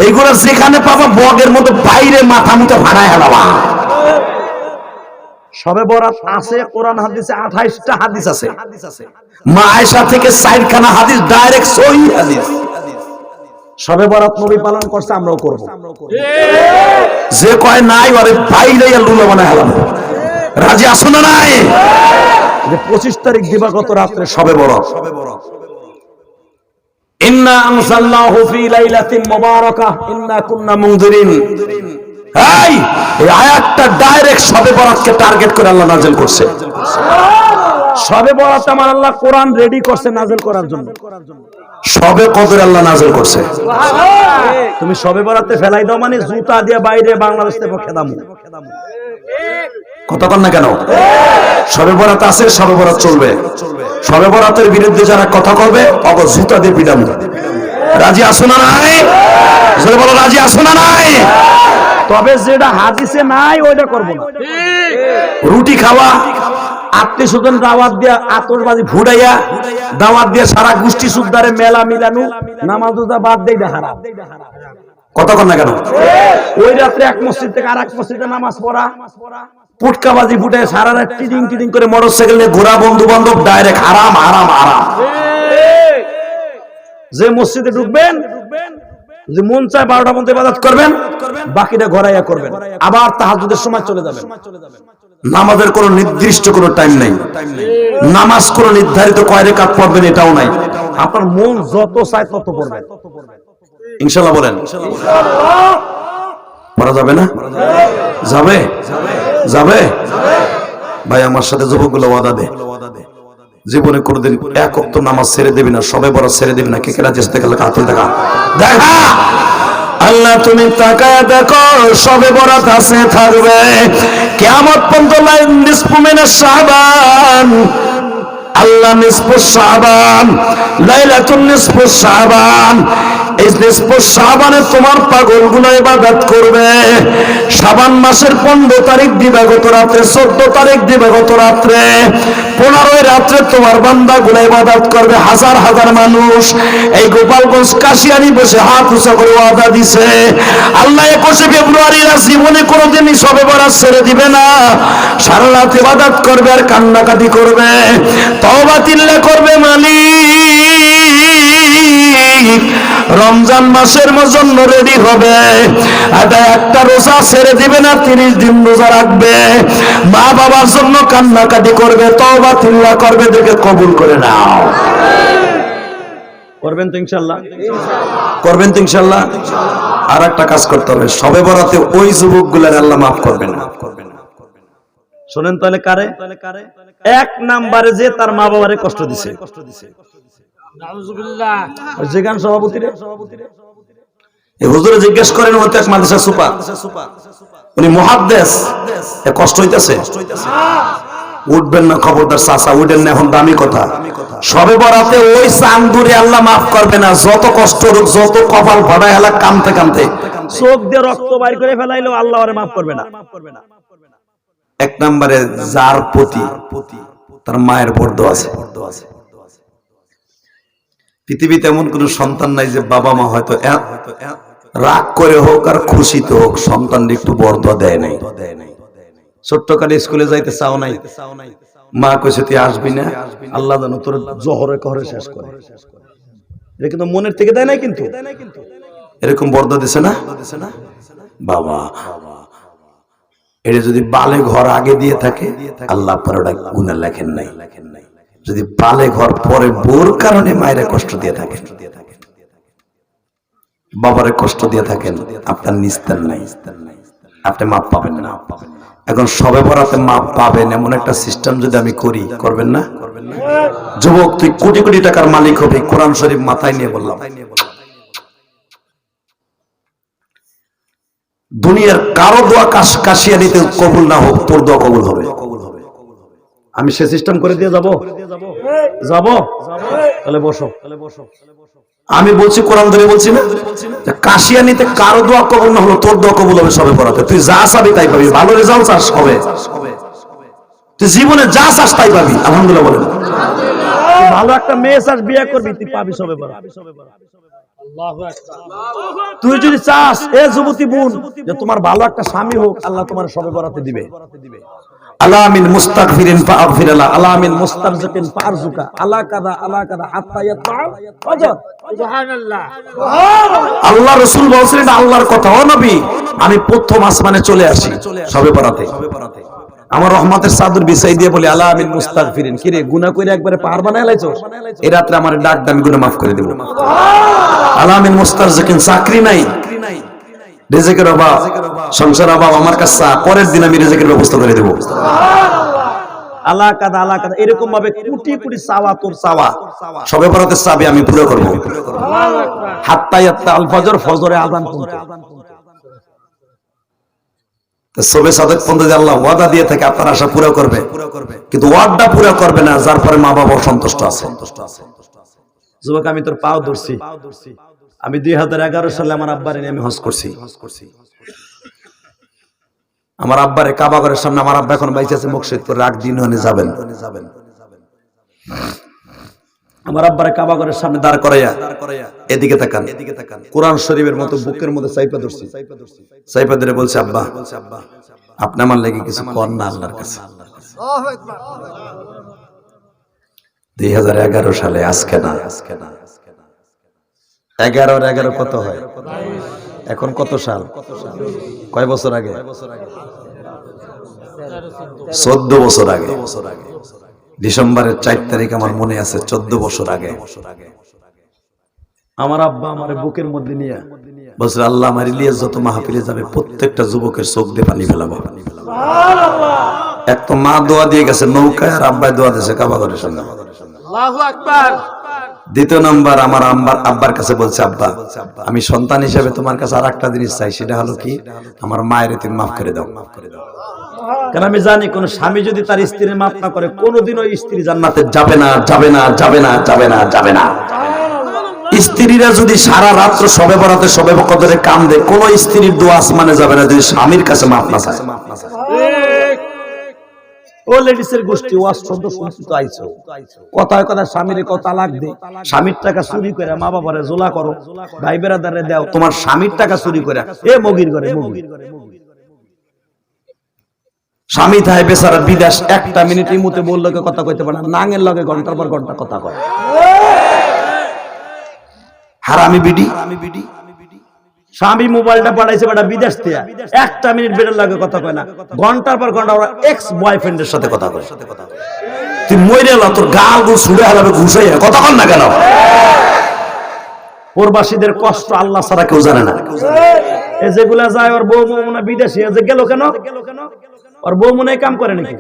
এইগুলো যেখানে পাবা বগের মতো বাইরে মাথা মুঠে ভাড়ায় হেলাবা। সবে বরাত আছে কোরআন হাদিসে 28টা হাদিস আছে। মা আয়েশা থেকে 4খানা হাদিস ডাইরেক্ট সহিহ হাদিস। সবে বরাত নবী পালন করছে, আমরাও করব। যে কয় নাই ওরে বাইরে লুলা বানায় হেলাবো। রাজি আছো না নাই? যে 25 তারিখ দিবাগত রাতে সবে বরাত। ইন্না আনসালনাহু ফি লাইলাতিন মুবারাকাহ ইন্না কুন্না মুনজিরিন। এই আয়াতটা ডাইরেক্ট সবে বরাতকে টার্গেট করে আল্লাহ নাযিল করছে। সবে বরাত আমার আল্লাহ কোরআন রেডি করছে নাযিল করার জন্য। সবে কদর আল্লাহ নাযিল করছে। তুমি সবে বরাতে ফেলাই দাও মানে জুতা দিয়ে বাইরে বাংলাদেশ থেকে খেদামু। কথা বল না কেন? সবে বরাত আছে, সবে বরাত চলবে। সবে বরাতের বিরুদ্ধে যারা কথা কবে অগ জুতা দিয়ে পিটামু। রাজি আছো না নাই? জোরে বলো রাজি আছো না নাই? তবে যেটা হাদিসে নাই ওইটা করব না। রুটি খাওয়া, আত্মীয় স্বজন দাওয়াত দিয়া আতশবাজি ফুটাইয়া দাওয়াত দিয়া সারা গোষ্ঠী সুদ্দারে মেলা মিলানো, নামাজ রোজা বাদ দেই হারাম। কথা কন না কেন? ওই রাত্রে এক মসজিদ থেকে আরেক মসজিদে নামাজ পড়া, পুটকাবাজি ফুটে সারা রাত টিডিং টিডিং করে মোটরসাইকেল নিয়ে ঘোরা বন্ধু বান্ধব, ডাইরেক্ট হারাম হারাম হারাম। যে মসজিদে ঢুকবেন, যে মন চায় 12টা পর্যন্ত ইবাদত করবেন, বাকিটা ঘরাইয়া করবেন, আবার তাহাজ্জুদের সময় চলে যাবেন। নামাজের কোনো নির্দিষ্ট কোনো টাইম নাই, নামাজ কোনো নির্ধারিত কয় রাকাত পড়বেন এটাও নাই। আপনার মন যত চায় তত পড়বেন। ইনশাআল্লাহ বলেন। পড়া যাবে না? যাবে যাবে ভাই আমার সাথে যুবকগুলো ওয়াদা দে, জীবনে কোনোদিন এক ওয়াক্ত নামাজ ছেড়ে দিবি না, সবে বড় ছেড়ে দিবি না। কে কে রাজি আছে? হাতে দেখা দেখা। আল্লাহ তুমি তাকায় দেখো, সবে বরাত আছে থাকবে কিয়ামত পর্যন্ত। নিসফু মিনাশ শাবান, আল্লাহ নিসফু শাবান, লাইলাতুন নিসফু শাবান। এই নিসফু শাবানে তোমার পাগলগুলো ইবাদত করবে। শাবান মাসের 15 তারিখ দিবাগত রাতে, 14 তারিখ দিবাগত রাত্রে, 15 রাত্রে তোমার বান্দাগুলো ইবাদত করবে। হাজার হাজার মানুষ এই গোপালগঞ্জ কাশিয়ানি বসে হাত উঁচা করে ওয়াদা দিছে, আল্লাহ 21 ফেব্রুয়ারি জীবনে কোনোদিনই সবে বরাত ছেড়ে দিবে না। সারা রাত ইবাদত করবে আর কান্নাকাটি করবে, তওবা তিল্লা করবে। মালিক রমজান মাসের জন্য রেডি হবে, এটা একটা রোজা ছেড়ে দিবে না, 30 দিন রোজা রাখবে। মা বাবার জন্য কান্নাকাটি করবে, তওবা তিল্লা করবে। দেখে কবুল করে নাও। করবেন তো ইনশাআল্লাহ? করবেন তো ইনশাআল্লাহ? আর একটা কাজ করতে হবে, সবে বরাতে ওই যুবকগুলোর আল্লাহ মাফ করবে না। শোনেন তাহলে কারে? এক নাম্বারে যে তার মা বাবারে কষ্ট দিছে। যেখান সভাপতিরে হুজুরে জিজ্ঞেস করেন, হয়তো এক মাদ্রাসা সুপার, উনি মুহাদ্দিস, কষ্ট হইতেছে। উঠবেন না খবরদার চাচা, উঠেন না, এখন দামি কথা। সবে বরাতে ওই চান্দুরে আল্লাহ মাফ করবে না, যত কষ্ট হোক, যত কপাল ফাটায় হেলা, কামতে কামতে চোখ দিয়ে রক্ত বাইর করে ফেলাইলো, আল্লাহ ওরে মাফ করবে না। এক নম্বরে যার প্রতি তার মায়ের বর্দোয়া আছে। পৃথিবীতে এমন কোন সন্তান নাই যে বাবা মা হয়তো রাগ করে হোক আর খুশিতে হোক সন্তান একটু বর্দোয়া দেয় নাই। ছোট্টকালে স্কুলে যাইতে চাও নাই, মা কইছে তুই আসবি না, আল্লাহ জানো তোর জহরে কহরে শেষ করে। এটা কিন্তু মনের থেকে দেয় নাই, কিন্তু এরকম বর্দোয়া দিছে না বাবা। এটা যদি বালে ঘর আগে দিয়ে থাকে, আল্লাহ পরে ওটা গুনাহ লেখেন নাই। যদি বালে ঘর পরে বোর কারণে মায়ের কষ্ট দিয়ে থাকে, বাবারে কষ্ট দিয়ে থাকেন, আপনার নিস্তার নাই, আপনি মাপ পাবেন না। এখন সবে বরাতে মাপ পাবেন এমন একটা সিস্টেম যদি আমি করি, করবেন না? যুবক তুই কোটি কোটি টাকার মালিক হবে, কোরআন শরীফ মাথায় নিয়ে বললাম। দুনিয়ার কারো দোয়া কাশিয়ানিতে কবুল না হোক, তোর দোয়া কবুল হবে। আমি সে সিস্টেম করে দিয়ে যাব। তাহলে বসো। আমি বলছি, কোরআন ধরে বলছি না, কাশিয়ানিতে কারো দোয়া কবুল না হলো, তোর দোয়া কবুল হবে সবে বরাতে। তুই যা চাবি তাই পাবি, ভালো রেজাল্ট চাস হবে, তুই জীবনে যা চাস তাই পাবি। আলহামদুলিল্লাহ বলেন। ভালো একটা মেয়ে চাস, বিয়ে করবি, তুই পাবি সবে বরাত। তুই যদি চাস এ যুবতী বোন যে তোমার ভালো একটা স্বামী হোক, আল্লাহ তোমার সবে বরাতে দিবে। আলামিন মুস্তাগফিরিন ফাগফিরালা, আলামিন মুস্তারজিকিন ফারজুকা, আলা কাদা হাত্তা ইয়াতআ ফাজর। সুবহানাল্লাহ। আল্লাহ রাসূল বলেছেন আল্লাহর কথা, ও নবী আমি প্রথম আসমানে চলে আসি সবে বরাতে, আমার রহমতের চাদর বিছাই দিয়ে বলি আলামিন মুস্তাগফিরিন, কি রে গুনাহ কইরা একবারে পাহাড় বানায় লাইছো, এই রাতে আমারে ডাক দে আমি গুনাহ maaf করে দেব। আলামিন মুস্তারজিকিন, চাকরি নাই, রিজিকের অভাব, সংসার অভাব, আমার কাছে পরের দিন আমি রিজিকের ব্যবস্থা করে দেব। আলা কাদা এরকম ভাবে কোটি কোটি চাওয়া, তোর চাওয়া সবে বরাতের চাবি আমি পুরো করব। হাত্তা ইয়াত্তা আল ফজর, ফজরে আযান পর্যন্ত। সবে সাদেক পর্যন্ত আল্লাহ ওয়াদা দিয়ে থাকে আপনার আশা পুরো করবে, কিন্তু ওয়াদা পুরো করবে না যার পরে মা বাবা সন্তুষ্ট আছে। যুবক আমি তোর পাও ধরছি, আমি 2011 সালে আমার আব্বারে নিয়ে আমি হজ করছি। আমার আব্বারে কাবা ঘরের সামনে, আমার আব্বা এখন বাইচে আছে মুকশিদপুর, রাগ দিন হনে যাবেন, আমার আব্বারে কাবা ঘরের সামনে দাঁড় করাইয়া এদিকে তাকান, কোরআন শরীফের মতো বুকের মধ্যে চাইপা ধরছি, চাইপা ধরে বলছে আব্বা আপনি আমার লাগি কিছু কর না আল্লাহর কাছে। 2011 সালে, আজকে না, 11 কত হয় এখন, কত সাল, কয় বছর আগে, 14 বছর আগে, ডিসেম্বরের 4 তারিখ আমার মনে আছে, 14 বছর আগে আমার আব্বা আমার বুকের মধ্যে নিয়ে বলছে আল্লাহ আমার ইলিয়াস যত মাহফিলে যাবে প্রত্যেকটা যুবকের চোখ দিয়ে পানি ফেলাবো। এক তো মা দোয়া দিয়ে গেছে নৌকায়, আর আব্বাই দোয়া দিয়েছে কাবা ঘরের সামনে। আল্লাহু আকবার। দ্বিতীয় নাম্বার আমার আব্বার কাছে বলছে আব্বা আমি সন্তান হিসেবে তোমার কাছে আর একটা জিনিস চাই, সেটা হলো কি আমার মায়ের তুমি মাফ করে দাও। কারণ আমি জানি কোন স্বামী যদি তার স্ত্রীর মাফ না করে কোনোদিনও স্ত্রী জান্নাতে যাবে না, যাবে না, যাবে না, যাবে না, যাবে না। স্ত্রীরা যদি সারা রাত্র সবে বরাতে সবে কদরে কান্দে, কোন স্ত্রীর দোয়া আসমানে যাবে না যদি স্বামীর কাছে মাফ না চায়। ও লেডিসের গোষ্ঠী ওয়াজ শব্দ শুনতে তো আইছো, কথায় কথা স্বামীরে কত তালাক দে, স্বামীর টাকা চুরি করে মা বাবারে জোলা করো, ভাই বেরাদারে দাও, তোমার স্বামীর টাকা চুরি করে এ মগির ঘরে মগির। স্বামী থাকে বেচারা বিদেশ, একটা মিনিট ইমুতে বললো কথা কইতে পারে না, নাঙের লগে ঘন্টার পর ঘন্টা কথা কয়। হারামি বিডি, স্বামী মোবাইলটা পাঠাইছে বেটা বিদেশ থেকে, একটা মিনিট বেটার লাগে কথা কয় না, ঘন্টার পর ঘন্টা ওরা এক্স বয়ফ্রেন্ডের সাথে কথা কয়। তুই মইরে এলো তোর গাল গুল ছুড়ে হারাবে ঘুষাইয়া, কথা কন না কেন? প্রবাসীদের কষ্ট আল্লাহ ছাড়া কেউ জানে না। এই যেগুলা যায় ওর বউ মনে বিদেশে যে গেল কেন, ওর বউ মনে কাম করে নাকি,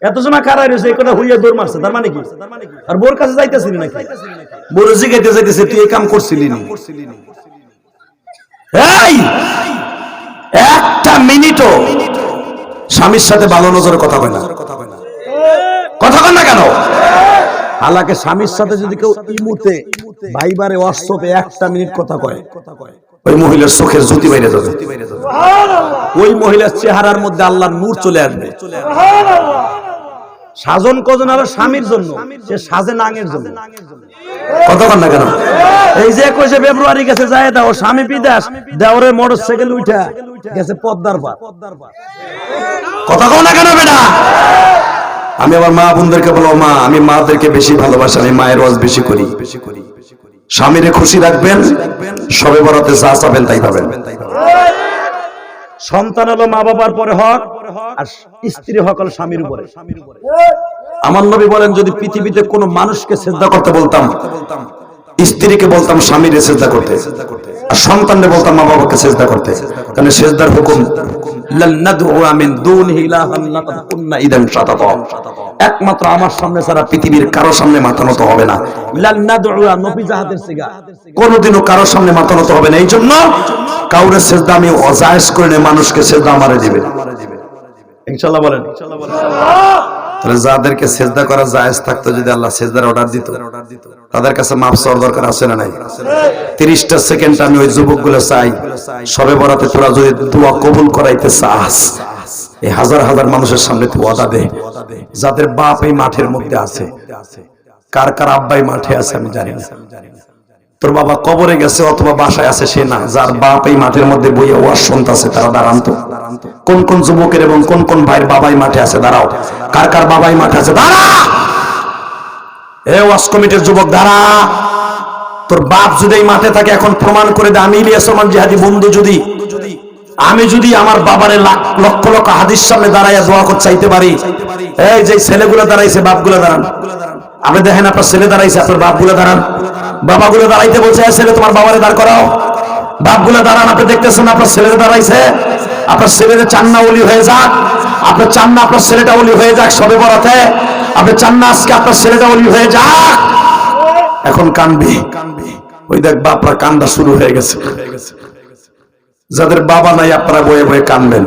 এত সময় খারাপ রয়েছে এই কথা হইয়া দৌড় মারছে, তার মানে কি? আর বোর কাছে যাইতেছিলি নাকি? বোর জিগাইতে যাইতেছে তুই এই কাম করছিলি না। এই একটা মিনিটও স্বামীর সাথে ভালো নজরে কথা কয় না, কথা কয় না কেন? হালাকে স্বামীর সাথে যদি কেউ ইমুতে ভাইবারে হোয়াটসঅ্যাপে একটা মিনিট কথা কয়, ওই মহিলার চোখের জ্যোতি বাইরে যাবে, ওই মহিলার চেহারার মধ্যে আল্লাহর নূর চলে আসবে। সাজন কজন হলো স্বামীর জন্য, সে সাজে নাঙের জন্য, কথা কন না কেন? এই যে 21 ফেব্রুয়ারি গেছে যায় দাও স্বামী বিদেশ, দেওরে মোটরসাইকেল উঠা গেছে পদ্মার পার, কথা কন না কেন বেটা? আমি আমার মা বোনদেরকে বলবো মা আমি মাদেরকে বেশি ভালোবাসি, আমি মায়ের ওয়াজ বেশি করি। স্বামীরে খুশি রাখবেন, সবে বরাতে যা চাবেন তাই পাবেন। সন্তান হলো মা বাবার পরে হক, আর স্ত্রী হক হলো স্বামীর উপরে। আমার নবী বলেন যদি পৃথিবীতে কোনো মানুষকে সিজদা করতে বলতাম, স্ত্রীকে বলতাম স্বামীরে সিজদা করতে, আর সন্তানকে বলতাম মা বাবাকে সিজদা করতে। কারণ সিজদার হুকুম লান নাদউ মিন দুনিহি ইলাহান লাকাদ কুননা ইদান শাতাতা, একমাত্র আমার সামনে ছাড়া পৃথিবীর কারো সামনে মাথা নত হবে না। লান নাদউ নবী জাহাদের সিগা, কোনোদিনও কারো সামনে মাথা নত হবে না। এইজন্য কাউরে সিজদা আমি অজায়েজ করে না, মানুষকে সিজদা আমারে দিবে ইনশাআল্লাহ। বলেন তাহলে যাদেরকে সিজদা করা জায়েজ থাকতো, যদি আল্লাহ সিজদার অর্ডার দিত, তাদের কাছে মাফ চাওয়ার দরকার আছে না নাই? 30টা সেকেন্ড আমি ওই যুবকগুলো চাই, সবে বরাতে তোরা যদি দোয়া কবুল করাইতে চাস, এই হাজার হাজার মানুষের সামনে তুই ওয়াদা দে, যাদের বাপ এই মাঠের মধ্যে আছে, কার কার আব্বাই মাঠে আছে আমি জানি না, তোর বাবা কবরে গেছে অথবা বাসায় আছে সে না, যার বাপ এই মাঠের মধ্যে বইয়া ওয়াজ শুনতেছে তারা দাঁড়ান তো। কোন কোন যুবকের এবং কোন কোন ভাইয়ের বাবাই মাঠে আছে? দাঁড়াও। কার কার বাবাই মাঠে আছে? দাঁড়া। এ ওয়াজ কমিটির যুবক দাঁড়া। তোর বাপ যদি এই মাঠে থাকে এখন প্রমাণ করে দে। আমি ইলিয়াস রহমান জিহাদি বন্ধু আমি যদি আমার বাবারে লক্ষ লক্ষ হাদিস সামনে দাঁড়াইয়া দোয়া করতে চাইতে পারি, এই যে ছেলেগুলো দাঁড়াইছে বাপগুলো দাঁড়ান। আপনি দেখেন আপনার ছেলে দাঁড়াইছে, আপনার বাপগুলো দাঁড়ান। বাবাগুলো দাঁড়াইতে বলছে ছেলে তোমার বাবারে দাঁড় করাও। বাপগুলো দাঁড়ান। আপনি দেখতেছেন আপনার ছেলেরা দাঁড়াইছে। আপনার ছেলেদের চান্না ওলি হয়ে যাক। আপনার চান্না আপনার ছেলেটা ওলি হয়ে যাক সবে বরাতে। আপনি চান্না আজকে আপনার ছেলেটা ওলি হয়ে যাক। এখন কানবি। ওই দেখ বাপরা কান্দা শুরু হয়ে গেছে। যাদের বাবা নাই আপনারা বয়ে বয়ে কানবেন।